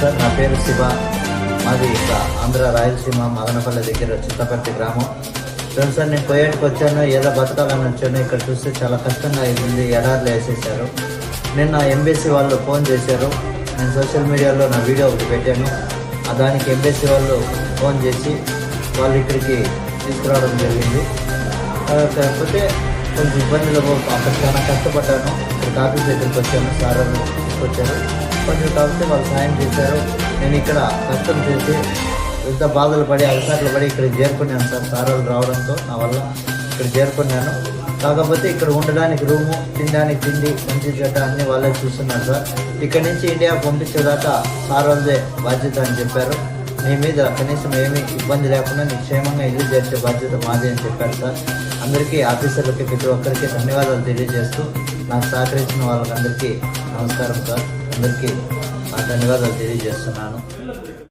Sir, నా పేరు శివ. మాది ఇక్కడ ఆంధ్ర రాయలసీమ మదనపల్లి దగ్గర చింతపర్తి గ్రామం. ఫ్రెండ్స్ సార్, నేను పోయేటికి వచ్చాను, ఏదో బతకాలని వచ్చాను. ఇక్కడ చూస్తే చాలా కష్టంగా అయింది, ఎడార్లు వేసేసారు. నిన్న ఎంబీసీ వాళ్ళు ఫోన్ చేశారు. నేను సోషల్ మీడియాలో నా వీడియో ఒకటి పెట్టాను. దానికి ఎంబీసీ వాళ్ళు ఫోన్ చేసి వాళ్ళు ఇక్కడికి తీసుకురావడం జరిగింది. కాకపోతే కొంచెం ఇబ్బందులు అక్కడ చాలా కష్టపడ్డాను. ఇక్కడ ఆఫీస్ దగ్గరికి వచ్చాను, సార్ తీసుకొచ్చారు. కొంచెం కాకపోతే వాళ్ళు సాయం చేశారు. నేను ఇక్కడ కష్టం చేసి ఎంత బాధలు పడి అలసాట్లు పడి ఇక్కడికి చేరుకున్నాను సార్. సారాలు రావడంతో నా వల్ల ఇక్కడ చేరుకున్నాను. కాకపోతే ఇక్కడ ఉండడానికి రూము, తినడానికి తిండి, మంచి చెడ్డ అన్నీ వాళ్ళే చూస్తున్నారు సార్. ఇక్కడి నుంచి ఇండియా పంపించేదాకా సార్ వాళ్ళదే బాధ్యత అని చెప్పారు. నీ మీద కనీసం ఏమీ ఇబ్బంది లేకుండా నీ క్షేమంగా ఇల్లు చేర్చే బాధ్యత మాది అని చెప్పారు సార్. అందరికీ ఆఫీసర్లకి ప్రతి ఒక్కరికి ధన్యవాదాలు తెలియజేస్తూ నాకు సహకరించిన వాళ్ళకందరికీ నమస్కారం సార్. అందరికీ ధన్యవాదాలు తెలియజేస్తున్నాను.